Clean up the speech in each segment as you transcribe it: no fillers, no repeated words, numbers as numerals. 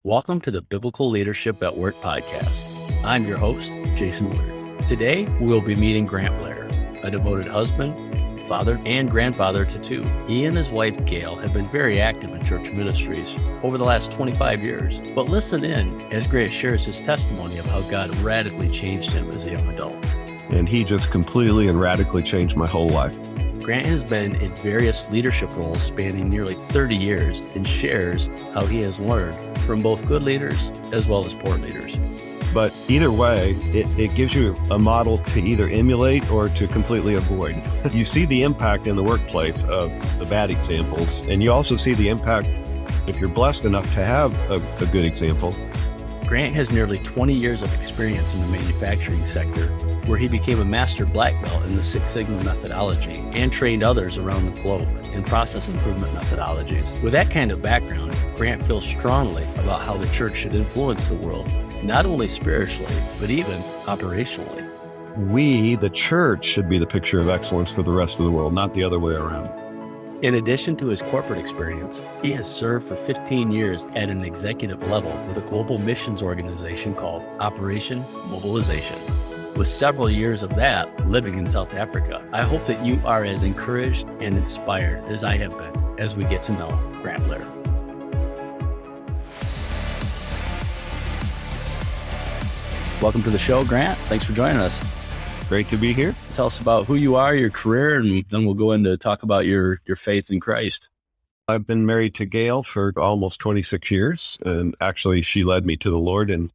Welcome to the Biblical Leadership at Work podcast. I'm your host, Jason Woodard. Today, we'll be meeting Grant Blair, a devoted husband, father, and grandfather to two. He and his wife, Gail, have been very active in church ministries over the last 25 years. But listen in as Grant shares his testimony of how God radically changed him as a young adult. And he just completely and radically changed my whole life. Grant has been in various leadership roles spanning nearly 30 years and shares how he has learned from both good leaders as well as poor leaders. But either way, it gives you a model to either emulate or to completely avoid. You see the impact in the workplace of the bad examples, and you also see the impact if you're blessed enough to have a good example. Grant has nearly 20 years of experience in the manufacturing sector, where he became a master black belt in the Six Sigma methodology and trained others around the globe in process improvement methodologies. With that kind of background, Grant feels strongly about how the church should influence the world, not only spiritually, but even operationally. We, the church, should be the picture of excellence for the rest of the world, not the other way around. In addition to his corporate experience, he has served for 15 years at an executive level with a global missions organization called Operation Mobilization, with several years of that living in South Africa. I hope that you are as encouraged and inspired as I have been as we get to know Grant Blair. Welcome to the show, Grant. Thanks for joining us. Great to be here. Tell us about who you are, your career, and then we'll go into talk about your faith in Christ. I've been married to Gail for almost 26 years, and actually she led me to the Lord in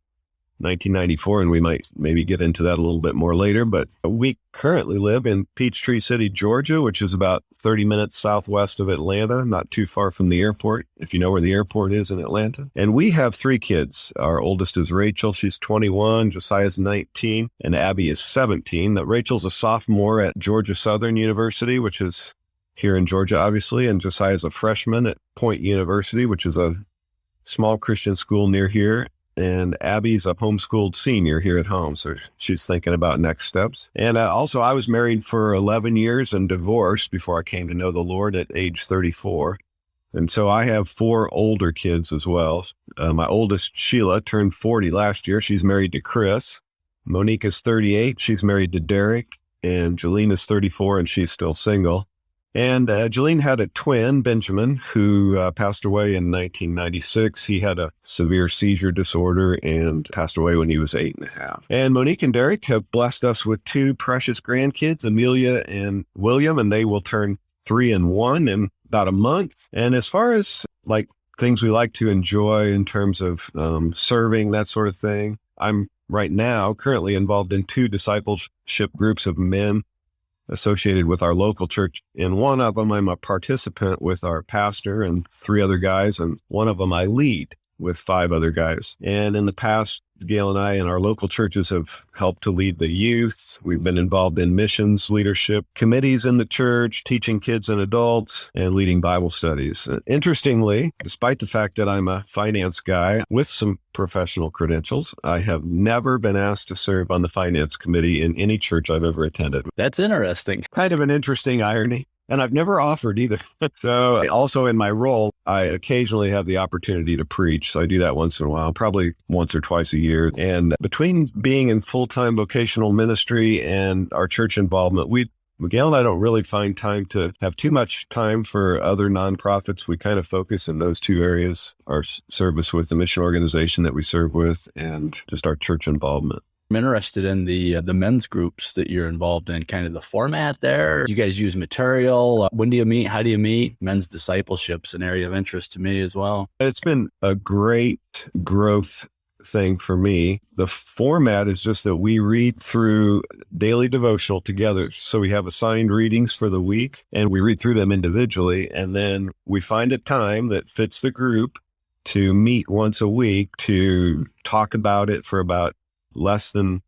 1994, and we might maybe get into that a little bit more later, but we currently live in Peachtree City, Georgia, which is about 30 minutes southwest of Atlanta, not too far from the airport, if you know where the airport is in Atlanta. And we have three kids. Our oldest is Rachel. She's 21, Josiah's 19, and Abby is 17. Rachel's a sophomore at Georgia Southern University, which is here in Georgia, obviously, and Josiah's a freshman at Point University, which is a small Christian school near here. And Abby's a homeschooled senior here at home, so she's thinking about next steps. And also, I was married for 11 years and divorced before I came to know the Lord at age 34. And so I have four older kids as well. My oldest, Sheila, turned 40 last year. She's married to Chris. Monique is 38. She's married to Derek. And Jolene is 34, and she's still single. And Jolene had a twin, Benjamin, who passed away in 1996. He had a severe seizure disorder and passed away when he was 8.5. And Monique and Derek have blessed us with two precious grandkids, Amelia and William, and they will turn 3 and 1 in about a month. And as far as like things we like to enjoy in terms of serving, that sort of thing, I'm right now currently involved in 2 discipleship groups of men associated with our local church. In one of them, I'm a participant with our pastor and 3 other guys, and one of them I lead with 5 other guys. And in the past, Gail and I and our local churches have helped to lead the youth. We've been involved in missions, leadership, committees in the church, teaching kids and adults, and leading Bible studies. Interestingly, despite the fact that I'm a finance guy with some professional credentials, I have never been asked to serve on the finance committee in any church I've ever attended. That's interesting. Kind of an interesting irony. And I've never offered either. So also in my role, I occasionally have the opportunity to preach. So I do that once in a while, probably once or twice a year. And between being in full-time vocational ministry and our church involvement, Gail and I don't really find time to have too much time for other nonprofits. We kind of focus in those 2 areas, our service with the mission organization that we serve with and just our church involvement. I'm interested in the men's groups that you're involved in, kind of the format there. Do you guys use material? When do you meet? How do you meet? Men's discipleship's an area of interest to me as well. It's been a great growth thing for me. The format is just that we read through daily devotional together. So we have assigned readings for the week and we read through them individually. And then we find a time that fits the group to meet once a week to talk about it for about less than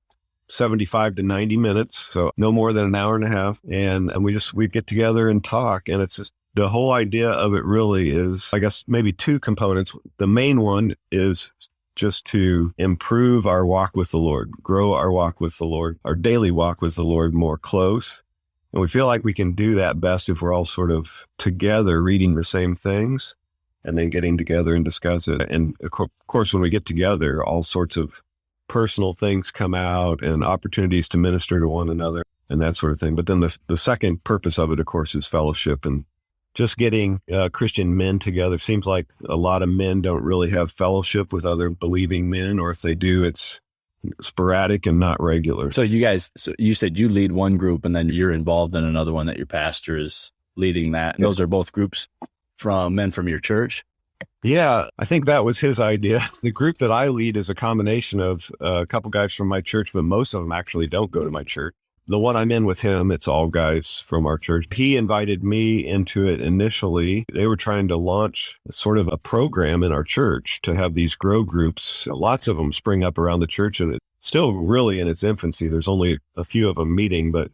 75 to 90 minutes. So no more than an hour and a half. And we get together and talk. And it's just the whole idea of it really is, I guess, maybe 2 components. The main one is just to improve our walk with the Lord, grow our walk with the Lord, our daily walk with the Lord more close. And we feel like we can do that best if we're all sort of together reading the same things. and then getting together and discuss it. And of course, when we get together, all sorts of personal things come out and opportunities to minister to one another and that sort of thing. But then the second purpose of it, of course, is fellowship and just getting Christian men together. Seems like a lot of men don't really have fellowship with other believing men, or if they do, it's sporadic and not regular. So you said you lead one group and then you're involved in another one that your pastor is leading that. And those are both groups from men from your church? Yeah, I think that was his idea. The group that I lead is a combination of a couple guys from my church, but most of them actually don't go to my church. The one I'm in with him, it's all guys from our church. He invited me into it initially. They were trying to launch sort of a program in our church to have these grow groups. Lots of them spring up around the church, and it's still really in its infancy. There's only a few of them meeting, but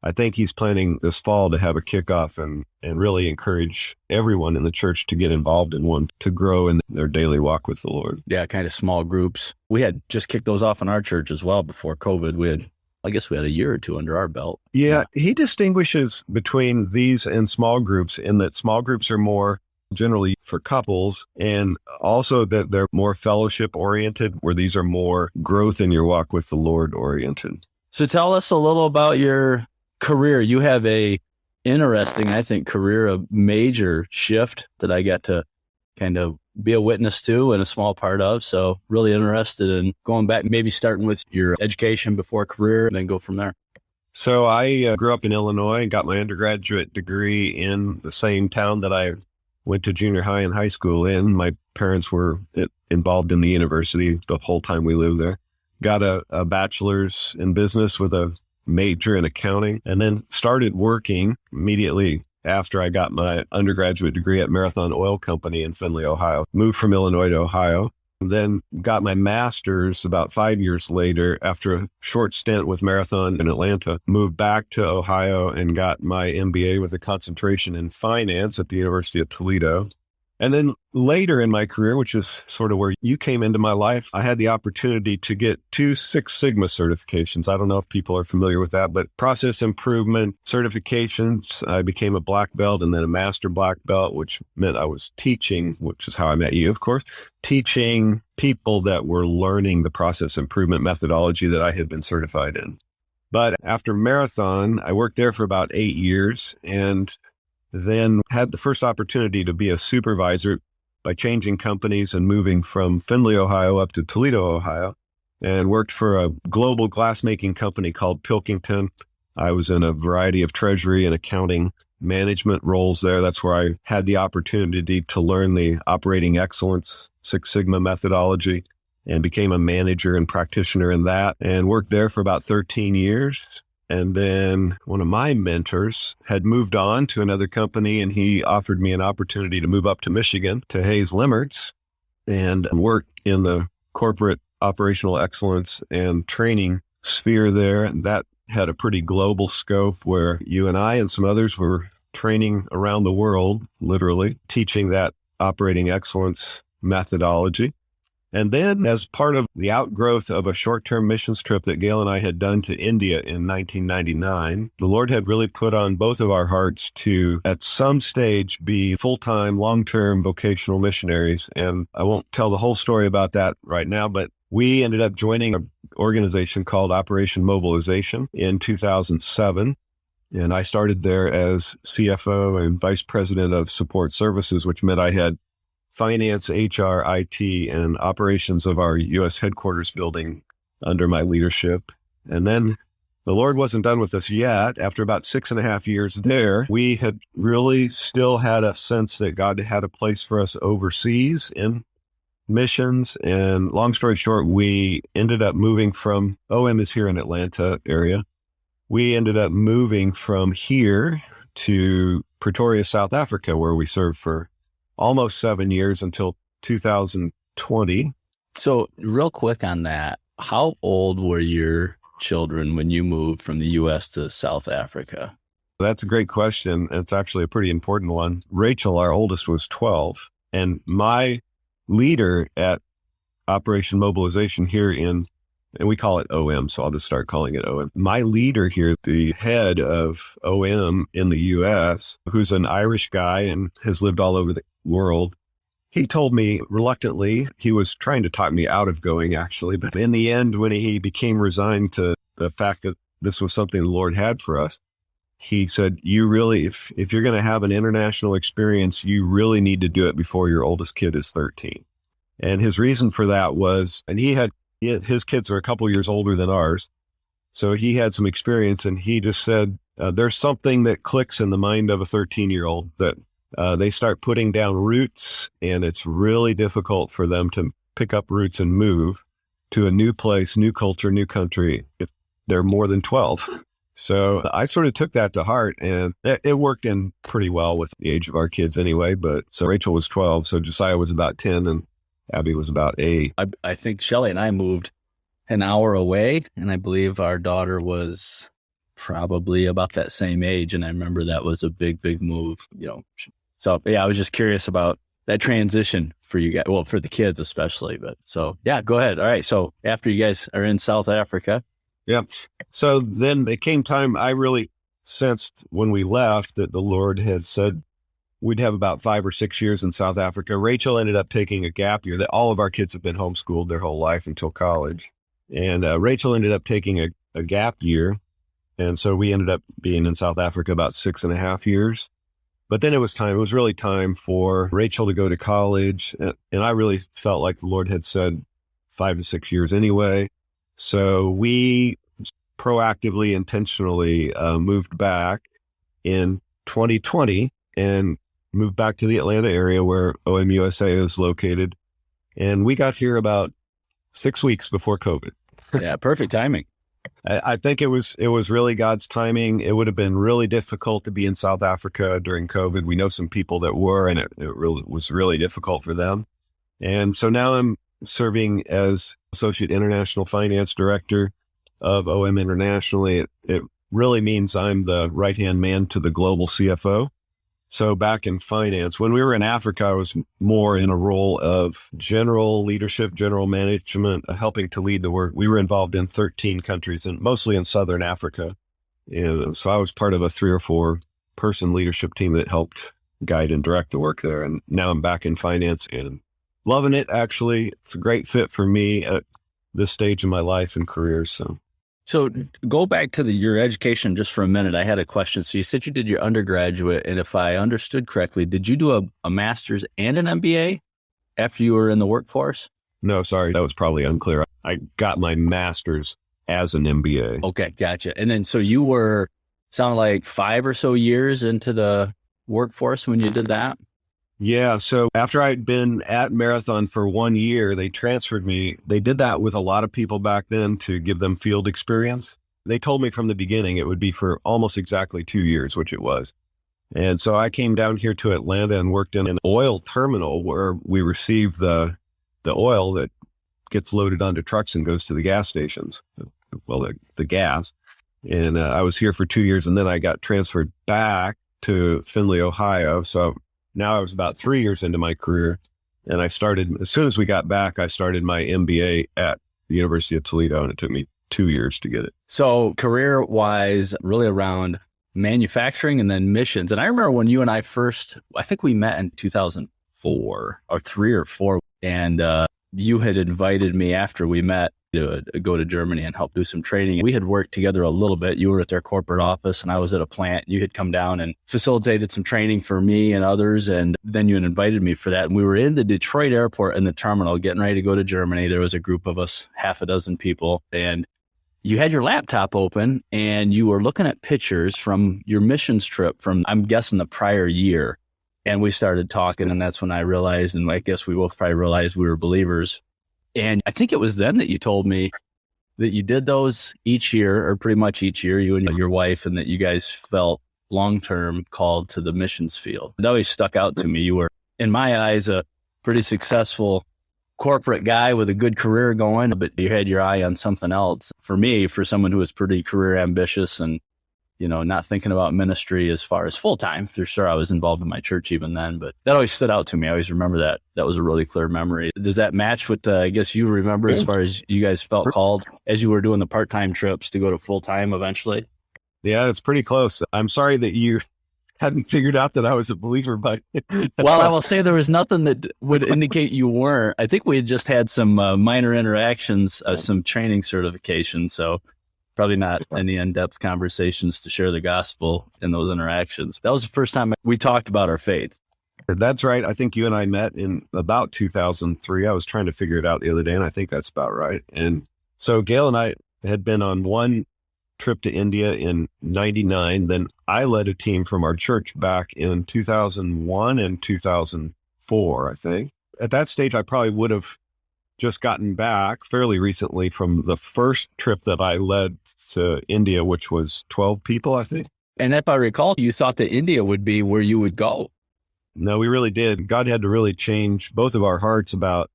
I think he's planning this fall to have a kickoff and really encourage everyone in the church to get involved in one, to grow in their daily walk with the Lord. Yeah, kind of small groups. We had just kicked those off in our church as well before COVID. I guess we had a year or two under our belt. Yeah, he distinguishes between these and small groups in that small groups are more generally for couples, and also that they're more fellowship oriented, where these are more growth in your walk with the Lord oriented. So tell us a little about your career. You have a interesting, I think, career, a major shift that I got to kind of be a witness to and a small part of. So really interested in going back, maybe starting with your education before career and then go from there. So I grew up in Illinois and got my undergraduate degree in the same town that I went to junior high and high school in. My parents were involved in the university the whole time we lived there. Got a bachelor's in business with a major in accounting, and then started working immediately after I got my undergraduate degree at Marathon Oil Company in Findlay, Ohio. Moved from Illinois to Ohio, then got my master's about 5 years later after a short stint with Marathon in Atlanta. Moved back to Ohio and got my MBA with a concentration in finance at the University of Toledo. And then later in my career, which is sort of where you came into my life, I had the opportunity to get 2 Six Sigma certifications. I don't know if people are familiar with that, but process improvement certifications. I became a black belt and then a master black belt, which meant I was teaching, which is how I met you, of course, teaching people that were learning the process improvement methodology that I had been certified in. But after Marathon, I worked there for about 8 years and then had the first opportunity to be a supervisor by changing companies and moving from Findlay, Ohio up to Toledo, Ohio, and worked for a global glassmaking company called Pilkington. I was in a variety of treasury and accounting management roles there. That's where I had the opportunity to learn the operating excellence Six Sigma methodology and became a manager and practitioner in that, and worked there for about 13 years. And then one of my mentors had moved on to another company, and he offered me an opportunity to move up to Michigan to Hayes Limmertz and work in the corporate operational excellence and training sphere there. And that had a pretty global scope where you and I and some others were training around the world, literally teaching that operating excellence methodology. And then as part of the outgrowth of a short-term missions trip that Gail and I had done to India in 1999, the Lord had really put on both of our hearts to, at some stage, be full-time, long-term vocational missionaries. And I won't tell the whole story about that right now, but we ended up joining an organization called Operation Mobilization in 2007. And I started there as CFO and Vice President of Support Services, which meant I had finance, HR, IT, and operations of our U.S. headquarters building under my leadership. And then the Lord wasn't done with us yet. After about 6.5 years there, we had really still had a sense that God had a place for us overseas in missions. And long story short, we ended up moving from, OM is here in Atlanta area. We ended up moving from here to Pretoria, South Africa, where we served for almost 7 years until 2020. So real quick on that, how old were your children when you moved from the U.S. to South Africa? That's a great question. It's actually a pretty important one. Rachel, our oldest, was 12. And my leader at Operation Mobilization here and we call it OM, so I'll just start calling it OM. My leader here, the head of OM in the U.S., who's an Irish guy and has lived all over the world, He told me reluctantly, he was trying to talk me out of going actually, but in the end, when he became resigned to the fact that this was something the Lord had for us, he said, you really, if you're going to have an international experience, you really need to do it before your oldest kid is 13. And his reason for that was, and his kids are a couple years older than ours. So he had some experience, and he just said, there's something that clicks in the mind of a 13-year-old that they start putting down roots, and it's really difficult for them to pick up roots and move to a new place, new culture, new country if they're more than 12. So I sort of took that to heart, and it worked in pretty well with the age of our kids anyway. But so Rachel was 12, so Josiah was about 10, and Abby was about 8. I think Shelley and I moved an hour away, and I believe our daughter was probably about that same age. And I remember that was a big, big move, So yeah, I was just curious about that transition for you guys, well, for the kids especially. But so yeah, go ahead. All right. So after you guys are in South Africa. Yeah. So then it came time, I really sensed when we left that the Lord had said we'd have about 5 or 6 years in South Africa. Rachel ended up taking a gap year. That all of our kids have been homeschooled their whole life until college. And Rachel ended up taking a gap year. And so we ended up being in South Africa about 6.5 years. But then it was really time for Rachel to go to college. And I really felt like the Lord had said 5 to 6 years anyway. So we proactively, intentionally moved back in 2020 and moved back to the Atlanta area where OMUSA is located. And we got here about 6 weeks before COVID. Yeah, perfect timing. I think it was really God's timing. It would have been really difficult to be in South Africa during COVID. We know some people that were, and it really was really difficult for them. And so now I'm serving as Associate International Finance Director of OM Internationally. It really means I'm the right-hand man to the global CFO. So back in finance, when we were in Africa, I was more in a role of general leadership, general management, helping to lead the work. We were involved in 13 countries and mostly in Southern Africa. And so I was part of a 3 or 4 person leadership team that helped guide and direct the work there. And now I'm back in finance and loving it. Actually, it's a great fit for me at this stage in my life and career. So go back to your education just for a minute. I had a question. So you said you did your undergraduate, and if I understood correctly, did you do a master's and an MBA after you were in the workforce? No, sorry, that was probably unclear. I got my master's as an MBA. Okay, gotcha. And then so you were, sounded like 5 or so years into the workforce when you did that? Yeah. So after I'd been at Marathon for 1 year, they transferred me. They did that with a lot of people back then to give them field experience. They told me from the beginning it would be for almost exactly 2 years, which it was. And so I came down here to Atlanta and worked in an oil terminal where we receive the oil that gets loaded onto trucks and goes to the gas stations. Well, the gas. And I was here for 2 years, and then I got transferred back to Findlay, Ohio. So now I was about 3 years into my career, and as soon as we got back, I started my MBA at the University of Toledo, and it took me 2 years to get it. So career-wise, really around manufacturing and then missions. And I remember when you and I think we met in 2004 or 3 or 4, and you had invited me after we met to go to Germany and help do some training. We had worked together a little bit. You were at their corporate office and I was at a plant. You had come down and facilitated some training for me and others. And then you had invited me for that. And we were in the Detroit airport in the terminal getting ready to go to Germany. There was a group of us, 6 people, and you had your laptop open and you were looking at pictures from your missions trip from, I'm guessing, the prior year. And we started talking, and that's when I realized, and I guess we both probably realized we were believers. And I think it was then that you told me that you did those each year, or pretty much each year, you and your wife, and that you guys felt long-term called to the missions field. It always stuck out to me. You were, in my eyes, a pretty successful corporate guy with a good career going, but you had your eye on something else. For me, for someone who was pretty career ambitious and, not thinking about ministry as far as full-time, for sure I was involved in my church even then, but that always stood out to me. I always remember that. That was a really clear memory. Does that match what I guess you remember as far as you guys felt called as you were doing the part-time trips to go to full-time eventually? Yeah, it's pretty close. I'm sorry that you hadn't figured out that I was a believer, but Well, I will say there was nothing that would indicate you weren't. I think we had just had some minor interactions, some training certifications. So probably not any in-depth conversations to share the gospel in those interactions. That was the first time we talked about our faith. That's right. I think you and I met in about 2003. I was trying to figure it out the other day, and I think that's about right. And so Gail and I had been on one trip to India in 99. Then I led a team from our church back in 2001 and 2004, I think. At that stage, I probably would have just gotten back fairly recently from the first trip that I led to India, which was 12 people, I think. And if I recall, you thought that India would be where you would go. No, we really did. God had to really change both of our hearts about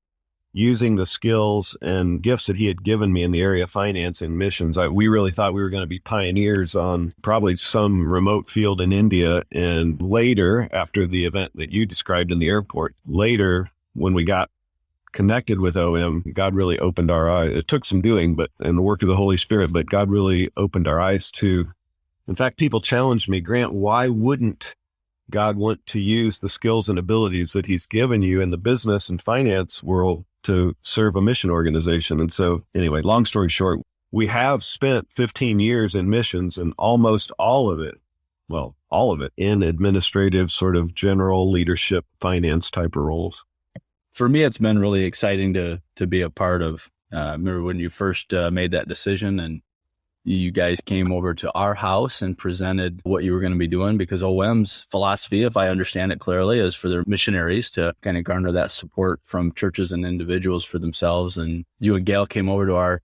using the skills and gifts that he had given me in the area of finance and missions. We really thought we were going to be pioneers on probably some remote field in India. And later, after the event that you described in the airport, later when we got connected with OM, God really opened our eyes. It took some doing, and the work of the Holy Spirit, but God really opened our eyes to, in fact, people challenged me, Grant, why wouldn't God want to use the skills and abilities that he's given you in the business and finance world to serve a mission organization? And so anyway, long story short, we have spent 15 years in missions and almost all of it in administrative sort of general leadership, finance type of roles. For me, it's been really exciting to be a part of. Remember when you first made that decision and you guys came over to our house and presented what you were going to be doing, because OM's philosophy, if I understand it clearly, is for their missionaries to kind of garner that support from churches and individuals for themselves. And you and Gail came over to our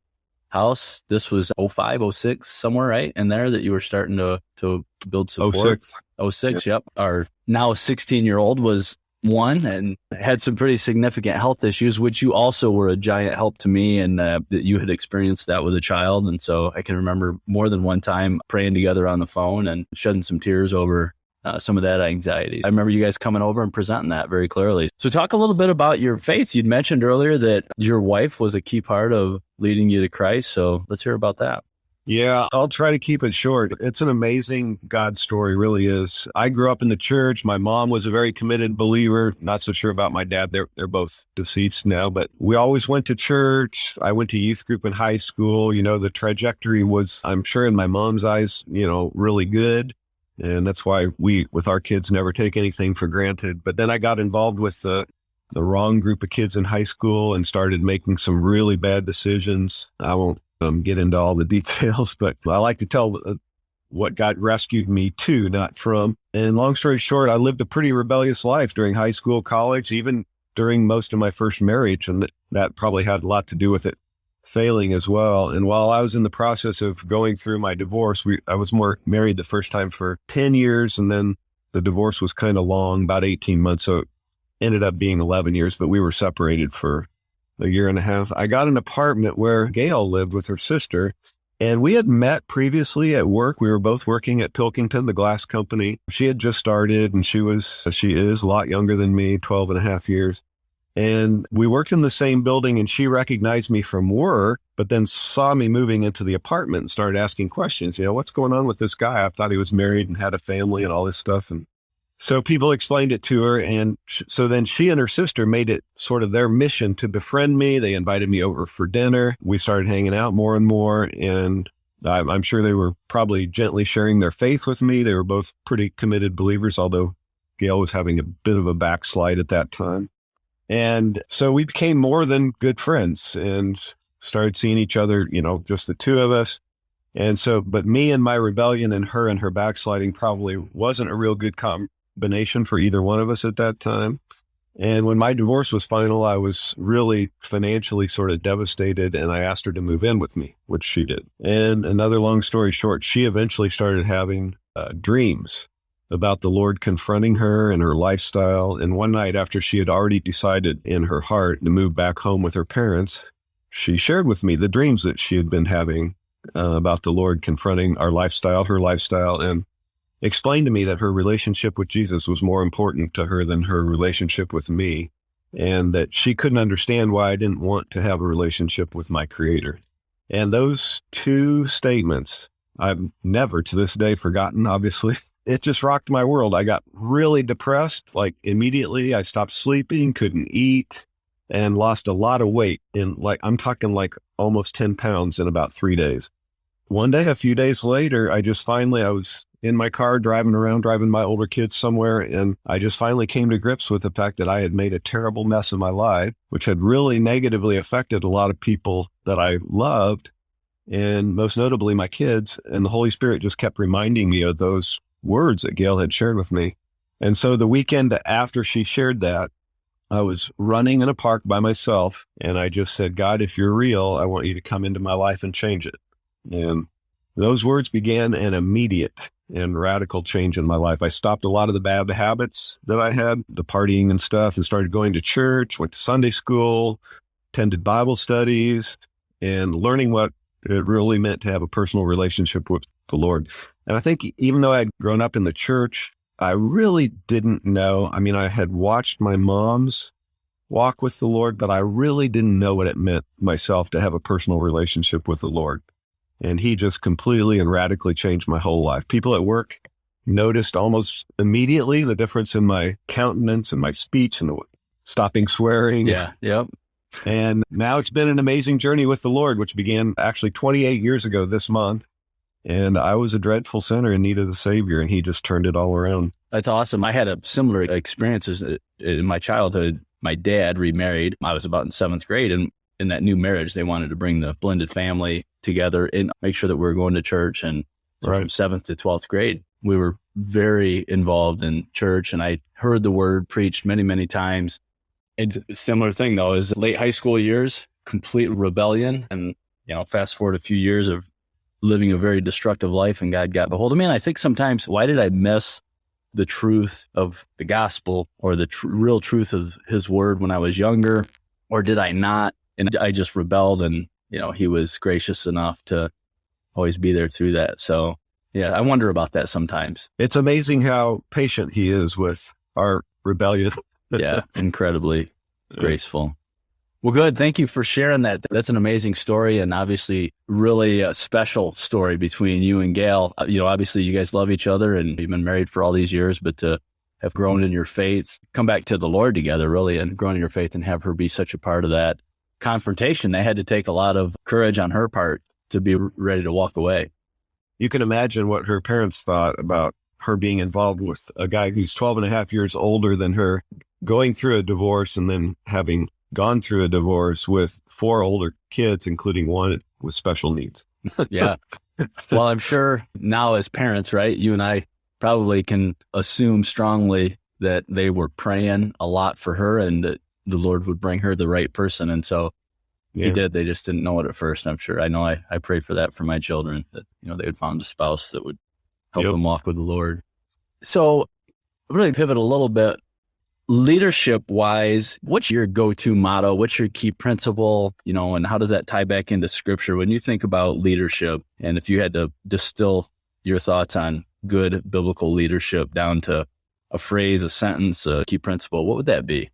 house. This was 05, 06, somewhere right in there that you were starting to build support. 06, yep. Our now 16-year-old was one and had some pretty significant health issues, which you also were a giant help to me, and that you had experienced that with a child. And so I can remember more than one time praying together on the phone and shedding some tears over some of that anxiety. I remember you guys coming over and presenting that very clearly. So talk a little bit about your faith. You'd mentioned earlier that your wife was a key part of leading you to Christ. So let's hear about that. Yeah, I'll try to keep it short. It's an amazing God story, really is. I grew up in the church. My mom was a very committed believer. Not so sure about my dad. They're both deceased now, but we always went to church. I went to youth group in high school. You know, the trajectory was, I'm sure in my mom's eyes, really good. And that's why we, with our kids, never take anything for granted. But then I got involved with the wrong group of kids in high school and started making some really bad decisions. I won't get into all the details, but I like to tell what God rescued me to, not from. And long story short, I lived a pretty rebellious life during high school, college, even during most of my first marriage. And that probably had a lot to do with it failing as well. And while I was in the process of going through my divorce, I was married the first time for 10 years. And then the divorce was kind of long, about 18 months. So it ended up being 11 years, but we were separated for a year and a half. I got an apartment where Gail lived with her sister, and we had met previously at work. We were both working at Pilkington, the glass company. She had just started, and she is a lot younger than me, 12 and a half years. And we worked in the same building, and she recognized me from work, but then saw me moving into the apartment and started asking questions. What's going on with this guy? I thought he was married and had a family and all this stuff. And so people explained it to her. And so then she and her sister made it sort of their mission to befriend me. They invited me over for dinner. We started hanging out more and more. And I'm sure they were probably gently sharing their faith with me. They were both pretty committed believers, although Gail was having a bit of a backslide at that time. And so we became more than good friends and started seeing each other, just the two of us. And so, but me and my rebellion and her backsliding probably wasn't a real good combination for either one of us at that time. And when my divorce was final, I was really financially sort of devastated, and I asked her to move in with me, which she did. And another long story short, she eventually started having dreams about the Lord confronting her and her lifestyle. And one night, after she had already decided in her heart to move back home with her parents, she shared with me the dreams that she had been having about the Lord confronting her lifestyle, and explained to me that her relationship with Jesus was more important to her than her relationship with me, and that she couldn't understand why I didn't want to have a relationship with my Creator. And those two statements I've never to this day forgotten, obviously. it just rocked my world. I got really depressed. Like immediately I stopped sleeping, couldn't eat, and lost a lot of weight I'm talking like almost 10 pounds in about 3 days. One day, a few days later, I was in my car driving my older kids somewhere. And I just finally came to grips with the fact that I had made a terrible mess of my life, which had really negatively affected a lot of people that I loved, and most notably my kids. And the Holy Spirit just kept reminding me of those words that Gail had shared with me. And so the weekend after she shared that, I was running in a park by myself, and I just said, God, if you're real, I want you to come into my life and change it. And those words began an immediate and radical change in my life. I stopped a lot of the bad habits that I had, the partying and stuff, and started going to church, went to Sunday school, attended Bible studies, and learning what it really meant to have a personal relationship with the Lord. And I think even though I'd grown up in the church, I really didn't know. I mean, I had watched my mom's walk with the Lord, but I really didn't know what it meant myself to have a personal relationship with the Lord. And he just completely and radically changed my whole life. People at work noticed almost immediately the difference in my countenance and my speech and stopping swearing. Yeah. Yep. And now it's been an amazing journey with the Lord, which began actually 28 years ago this month. And I was a dreadful sinner in need of the Savior, and he just turned it all around. That's awesome. I had a similar experiences in my childhood. My dad remarried. I was about in 7th grade, and in that new marriage, they wanted to bring the blended family together and make sure that we were going to church. And so from 7th to 12th grade, we were very involved in church, and I heard the word preached many, many times. It's a similar thing though, is late high school years, complete rebellion. And, fast forward a few years of living a very destructive life, and God got a hold of me. And I think sometimes, why did I miss the truth of the gospel or the real truth of his word when I was younger? Or did I not? And I just rebelled, and, he was gracious enough to always be there through that. So yeah, I wonder about that sometimes. It's amazing how patient he is with our rebellion. Yeah, incredibly graceful. Well, good. Thank you for sharing that. That's an amazing story, and obviously really a special story between you and Gail. Obviously you guys love each other and you've been married for all these years, but to have grown in your faith, come back to the Lord together really, and grown in your faith, and have her be such a part of that confrontation, that had to take a lot of courage on her part to be ready to walk away. You can imagine what her parents thought about her being involved with a guy who's 12 and a half years older than her, going through a divorce, and then having gone through a divorce with 4 older kids, including one with special needs. Yeah. Well, I'm sure now as parents, right, you and I probably can assume strongly that they were praying a lot for her, and that the Lord would bring her the right person. And so he did. They just didn't know it at first, I'm sure. I know I prayed for that for my children, that, they would find a spouse that would help them walk with the Lord. So really pivot a little bit. Leadership wise, what's your go-to motto? What's your key principle, and how does that tie back into scripture when you think about leadership? And if you had to distill your thoughts on good biblical leadership down to a phrase, a sentence, a key principle, what would that be?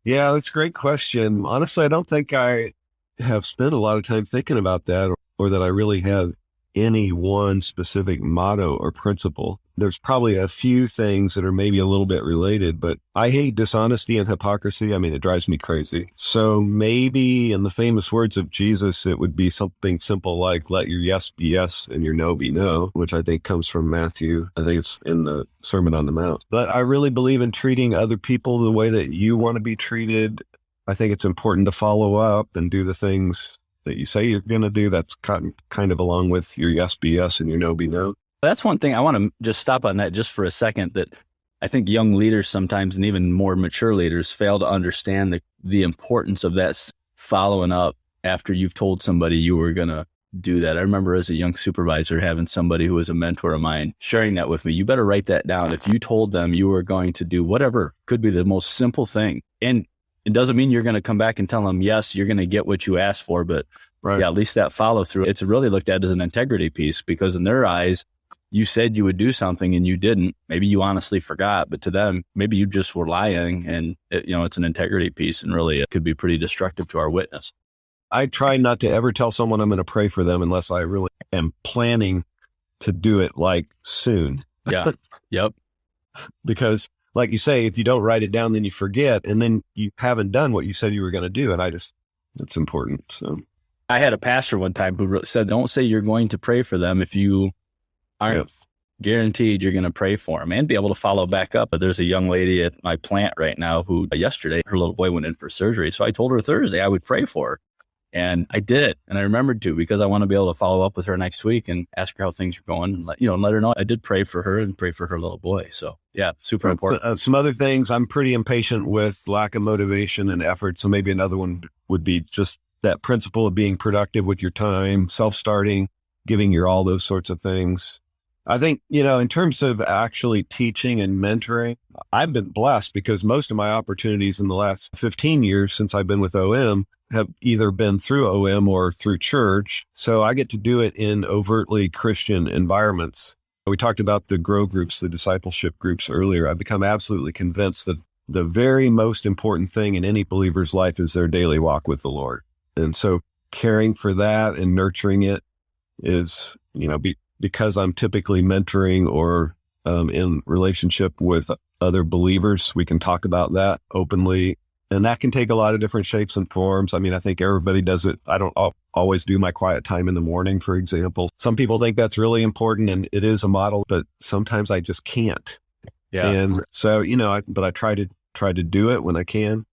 Yeah, that's a great question. Honestly, I don't think I have spent a lot of time thinking about that, or that I really have any one specific motto or principle. There's probably a few things that are maybe a little bit related, but I hate dishonesty and hypocrisy. I mean, it drives me crazy. So maybe in the famous words of Jesus, it would be something simple like, let your yes be yes and your no be no, which I think comes from Matthew. I think it's in the Sermon on the Mount. But I really believe in treating other people the way that you want to be treated. I think it's important to follow up and do the things that you say you're going to do. That's kind of along with your yes be yes and your no be no. That's one thing I want to just stop on that just for a second, that I think young leaders sometimes, and even more mature leaders, fail to understand the importance of that following up after you've told somebody you were going to do that. I remember as a young supervisor having somebody who was a mentor of mine sharing that with me. You better write that down. If you told them you were going to do whatever, could be the most simple thing. And it doesn't mean you're going to come back and tell them, yes, you're going to get what you asked for, but yeah, at least that follow through, it's really looked at as an integrity piece, because in their eyes, you said you would do something and you didn't. Maybe you honestly forgot, but to them, maybe you just were lying, and it's an integrity piece, and really it could be pretty destructive to our witness. I try not to ever tell someone I'm going to pray for them unless I really am planning to do it like soon. Yeah. Yep. Because like you say, if you don't write it down, then you forget, and then you haven't done what you said you were going to do. And it's important. So I had a pastor one time who said, don't say you're going to pray for them if you aren't guaranteed you're going to pray for them and be able to follow back up. But there's a young lady at my plant right now who yesterday, her little boy went in for surgery. So I told her Thursday I would pray for her. And I did. And I remembered to, because I want to be able to follow up with her next week and ask her how things are going and let her know I did pray for her and pray for her little boy. So yeah, super important. Some other things, I'm pretty impatient with lack of motivation and effort. So maybe another one would be just that principle of being productive with your time, self-starting, giving your all, those sorts of things. I think, in terms of actually teaching and mentoring, I've been blessed because most of my opportunities in the last 15 years since I've been with OM have either been through OM or through church. So I get to do it in overtly Christian environments. We talked about the grow groups, the discipleship groups earlier. I've become absolutely convinced that the very most important thing in any believer's life is their daily walk with the Lord. And so caring for that and nurturing it is, because I'm typically mentoring or in relationship with other believers, we can talk about that openly. And that can take a lot of different shapes and forms. I mean, I think everybody does it. I don't always do my quiet time in the morning, for example. Some people think that's really important and it is a model, but sometimes I just can't. Yeah. And so, but I try to do it when I can.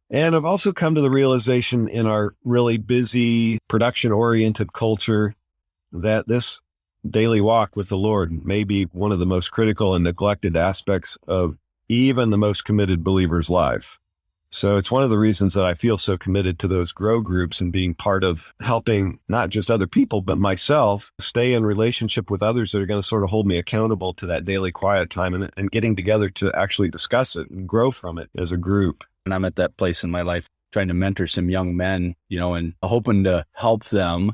And I've also come to the realization in our really busy, production-oriented culture that this daily walk with the Lord may be one of the most critical and neglected aspects of even the most committed believer's life. So it's one of the reasons that I feel so committed to those grow groups and being part of helping not just other people, but myself stay in relationship with others that are going to sort of hold me accountable to that daily quiet time and getting together to actually discuss it and grow from it as a group. And I'm at that place in my life trying to mentor some young men, and hoping to help them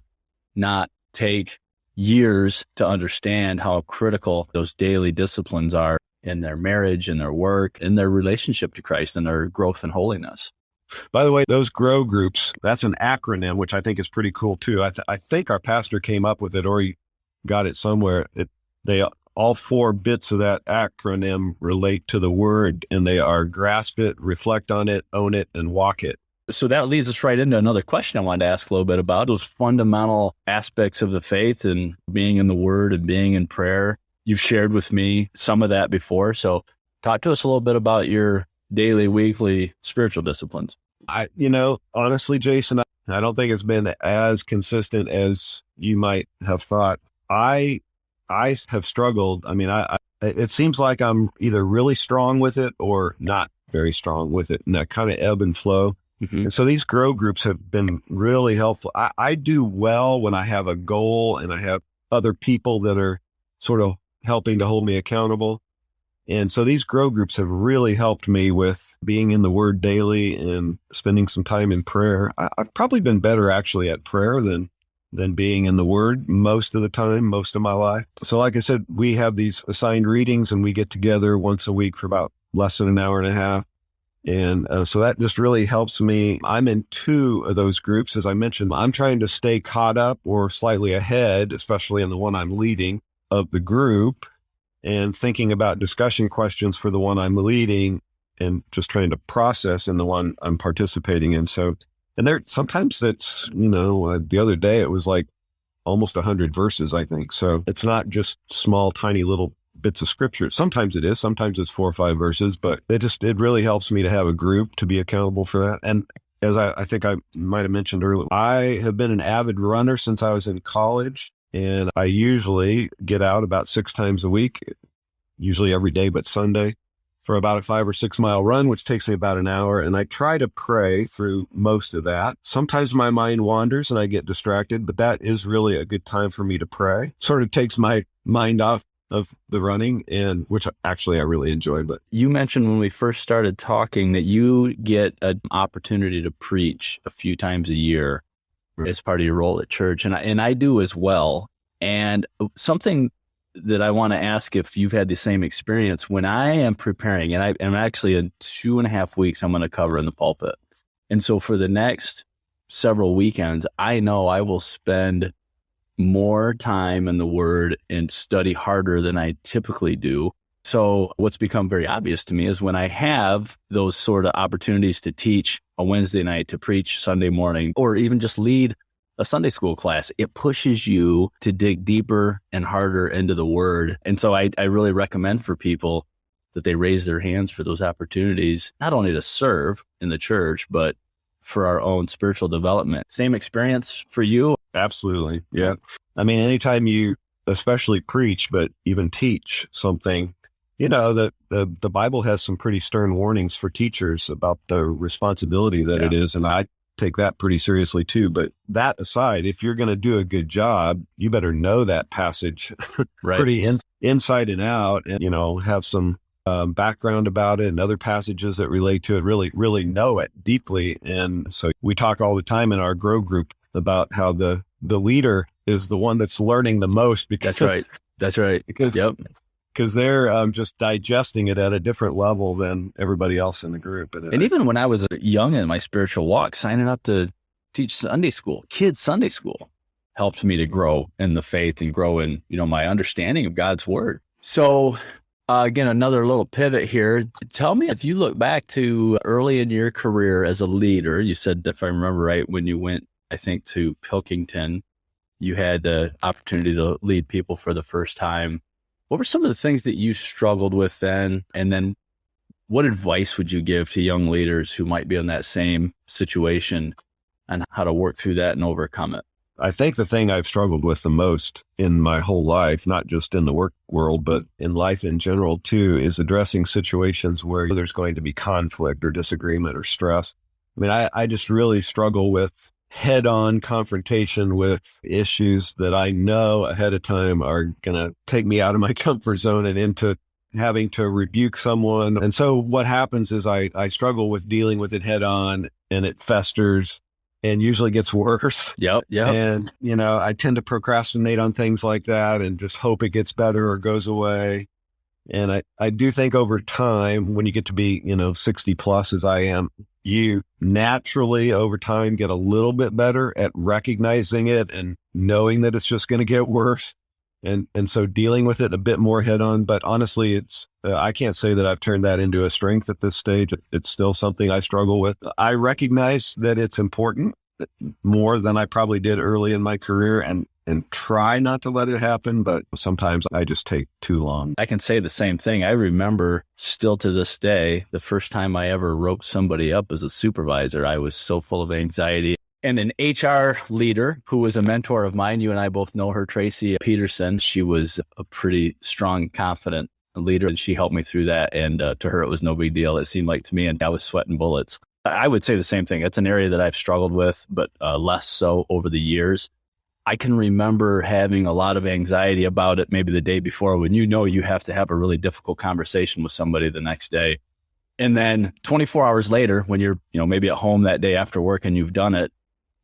not take years to understand how critical those daily disciplines are in their marriage, in their work, in their relationship to Christ, and their growth in holiness. By the way, those grow groups, that's an acronym, which I think is pretty cool too. I think our pastor came up with it or he got it somewhere. All four bits of that acronym relate to the word, and they are grasp it, reflect on it, own it, and walk it. So that leads us right into another question I wanted to ask a little bit about those fundamental aspects of the faith and being in the word and being in prayer. You've shared with me some of that before. So talk to us a little bit about your daily, weekly spiritual disciplines. Honestly, Jason, I don't think it's been as consistent as you might have thought. I have struggled. I mean, it seems like I'm either really strong with it or not very strong with it, and I kind of ebb and flow. Mm-hmm. And so these grow groups have been really helpful. I do well when I have a goal and I have other people that are sort of helping to hold me accountable. And so these grow groups have really helped me with being in the word daily and spending some time in prayer. I've probably been better actually at prayer than being in the word most of the time, most of my life. So like I said, we have these assigned readings and we get together once a week for about less than an hour and a half. And so that just really helps me. I'm in two of those groups. As I mentioned, I'm trying to stay caught up or slightly ahead, especially in the one I'm leading of the group, and thinking about discussion questions for the one I'm leading and just trying to process in the one I'm participating in. So, and there, sometimes it's, the other day it was like almost 100 verses, I think. So it's not just small, tiny little bits of scripture. Sometimes it is, sometimes it's 4 or 5 verses, but it really helps me to have a group to be accountable for that. And as I think I might have mentioned earlier, I have been an avid runner since I was in college, and I usually get out about 6 times a week, usually every day but Sunday, for about a 5 or 6 mile run, which takes me about an hour. And I try to pray through most of that. Sometimes my mind wanders and I get distracted, but that is really a good time for me to pray. Sort of takes my mind off of the running, and which actually I really enjoy. But you mentioned when we first started talking that you get an opportunity to preach a few times a year as part of your role at church. And I do as well. And something that I want to ask if you've had the same experience when I am preparing, and I'm actually in 2.5 weeks, I'm going to cover in the pulpit. And so for the next several weekends, I know I will spend more time in the Word and study harder than I typically do. So what's become very obvious to me is when I have those sort of opportunities to teach a Wednesday night, to preach Sunday morning, or even just lead a Sunday school class, it pushes you to dig deeper and harder into the Word. And so I really recommend for people that they raise their hands for those opportunities, not only to serve in the church, but for our own spiritual development. Same experience for you? Absolutely. Yeah. I mean, anytime you especially preach, but even teach something, you know, the Bible has some pretty stern warnings for teachers about the responsibility that it is. And I take that pretty seriously too. But that aside, if you're going to do a good job, you better know that passage pretty inside and out, and, you know, have some background about it and other passages that relate to it, really know it deeply. And so we talk all the time in our Grow group about how the leader is the one that's learning the most. Because That's right. Because they're just digesting it at a different level than everybody else in the group. And even when I was young in my spiritual walk, signing up to teach Sunday school, kids Sunday school, helped me to grow in the faith and grow in, you know, my understanding of God's word. So again, another little pivot here. Tell me, if you look back to early in your career as a leader, you said, if I remember right, when you went, I think, to Pilkington, you had the opportunity to lead people for the first time. What were some of the things that you struggled with then? And then what advice would you give to young leaders who might be in that same situation and how to work through that and overcome it? I think the thing I've struggled with the most in my whole life, not just in the work world, but in life in general too, is addressing situations where there's going to be conflict or disagreement or stress. I mean, I just really struggle with head-on confrontation with issues that I know ahead of time are going to take me out of my comfort zone and into having to rebuke someone. And so what happens is I struggle with dealing with it head-on, and it festers and usually gets worse. Yep. And, you know, I tend to procrastinate on things like that and just hope it gets better or goes away. And I do think over time, when you get to be, you know, 60 plus as I am, you naturally over time get a little bit better at recognizing it and knowing that it's just going to get worse. And so dealing with it a bit more head on. But honestly, it's I can't say that I've turned that into a strength at this stage. It's still something I struggle with. I recognize that it's important more than I probably did early in my career, and try not to let it happen. But sometimes I just take too long. I can say the same thing. I remember still to this day, the first time I ever roped somebody up as a supervisor, I was so full of anxiety. And an HR leader who was a mentor of mine, you and I both know her, Tracy Peterson. She was a pretty strong, confident leader, and she helped me through that. And to her, it was no big deal, it seemed like to me, and I was sweating bullets. I would say the same thing. It's an area that I've struggled with, but less so over the years. I can remember having a lot of anxiety about it maybe the day before, when you know you have to have a really difficult conversation with somebody the next day. And then 24 hours later, when you're, you know, maybe at home that day after work and you've done it,